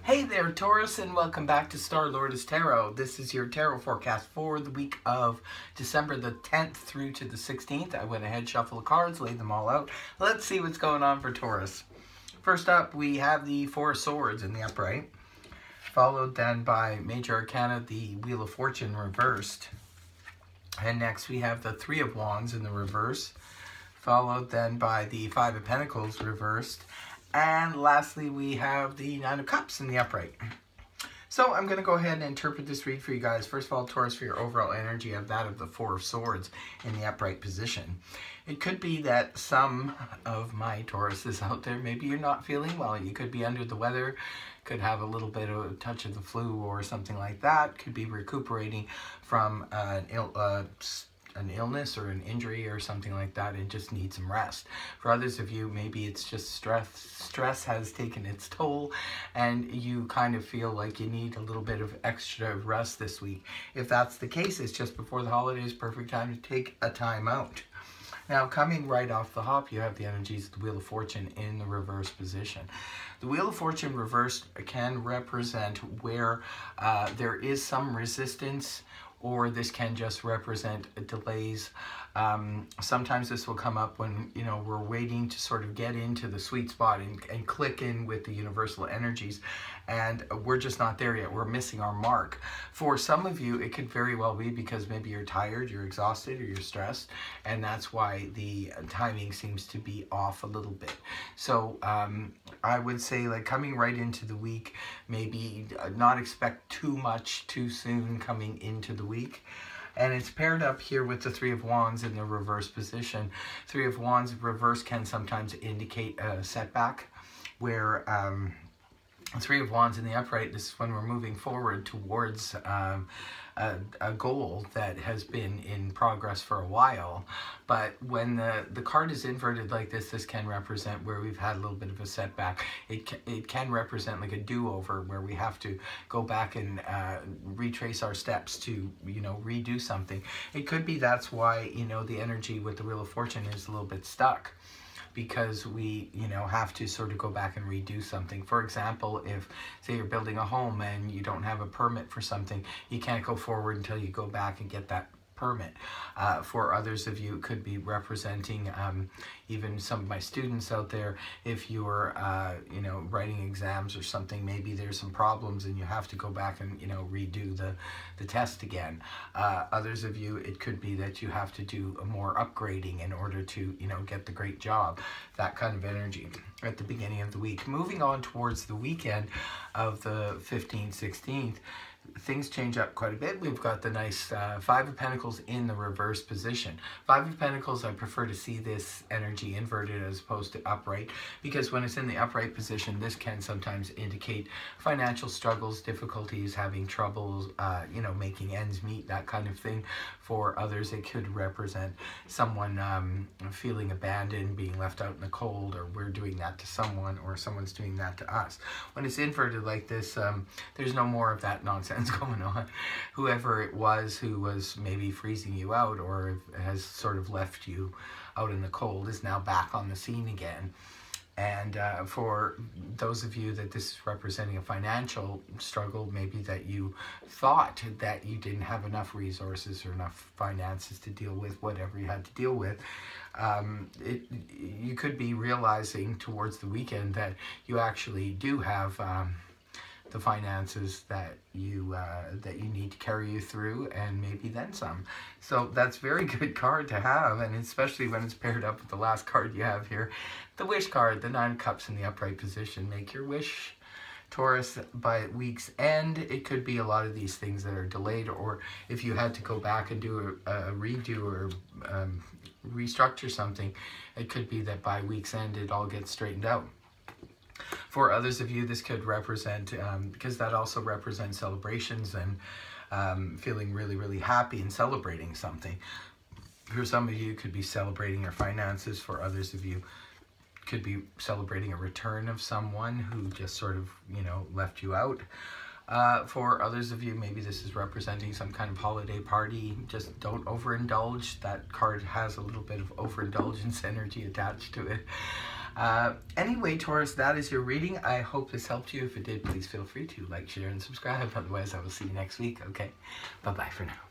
Hey there, Taurus, and welcome back to Star-Lord's Tarot. This is your tarot forecast for the week of December the 10th through to the 16th. I went ahead, shuffled the cards, laid them all out. Let's see what's going on for Taurus. First up, we have the Four of Swords in the upright, followed then by Major Arcana, the Wheel of Fortune reversed. And next we have the Three of Wands in the reverse, followed then by the Five of Pentacles reversed. And lastly, we have the Nine of Cups in the upright. So I'm going to go ahead and interpret this read for you guys. First of all, Taurus, for your overall energy of that of the Four of Swords in the upright position. It could be that some of my Tauruses out there, maybe you're not feeling well. You could be under the weather, could have a little bit of a touch of the flu or something like that. Could be recuperating from an illness or an injury or something like that and just need some rest. For others of you, maybe it's just stress has taken its toll and you kind of feel like you need a little bit of extra rest this week. If that's the case, it's just before the holidays, perfect time to take a time out. Now, coming right off the hop, you have the energies of the Wheel of Fortune in the reverse position. The Wheel of Fortune reversed can represent where there is some resistance, or this can just represent delays. Sometimes this will come up when, we're waiting to sort of get into the sweet spot and click in with the universal energies, and we're just not there yet. We're missing our mark. For some of you, it could very well be because maybe you're tired, you're exhausted, or you're stressed, and that's why the timing seems to be off a little bit. So I would say, like, coming right into the week, maybe not expect too much too soon coming into the week. And it's paired up here with the Three of Wands in the reverse position. Three of Wands reverse can sometimes indicate a setback, where Three of Wands in the upright, this is when we're moving forward towards a goal that has been in progress for a while. But when the card is inverted like this, this can represent where we've had a little bit of a setback. It can represent like a do-over, where we have to go back and retrace our steps to, redo something. It could be that's why, the energy with the Wheel of Fortune is a little bit stuck, because we, have to sort of go back and redo something. For example, if, say, you're building a home and you don't have a permit for something, you can't go forward until you go back and get that permit. For others of you, it could be representing even some of my students out there. If you're writing exams or something, maybe there's some problems and you have to go back and redo the test again. Others of you, it could be that you have to do more upgrading in order to get the great job. That kind of energy at the beginning of the week. Moving on towards the weekend of the 15th, 16th, things change up quite a bit. We've got the nice Five of Pentacles in the reverse position. Five of Pentacles, I prefer to see this energy inverted as opposed to upright, because when it's in the upright position, this can sometimes indicate financial struggles, difficulties, having troubles, making ends meet, that kind of thing. For others, it could represent someone feeling abandoned, being left out in the cold, or we're doing that to someone, or someone's doing that to us. When it's inverted like this, there's no more of that nonsense going on. Whoever it was who was maybe freezing you out or has sort of left you out in the cold is now back on the scene again. And for those of you that this is representing a financial struggle, maybe that you thought that you didn't have enough resources or enough finances to deal with whatever you had to deal with, you could be realizing towards the weekend that you actually do have the finances that you need to carry you through, and maybe then some. So that's a very good card to have, and especially when it's paired up with the last card you have here, the Wish card, the Nine of Cups in the upright position. Make your wish, Taurus, by week's end. It could be a lot of these things that are delayed, or if you had to go back and do a redo or restructure something, it could be that by week's end it all gets straightened out. For others of you, this could represent, because that also represents celebrations and feeling really, really happy and celebrating something. For some of you, it could be celebrating your finances. For others of you, it could be celebrating a return of someone who just sort of, left you out. For others of you, maybe this is representing some kind of holiday party. Just don't overindulge. That card has a little bit of overindulgence energy attached to it. Anyway, Taurus, that is your reading. I hope this helped you. If it did, please feel free to like, share, and subscribe. Otherwise, I will see you next week. Okay? Bye-bye for now.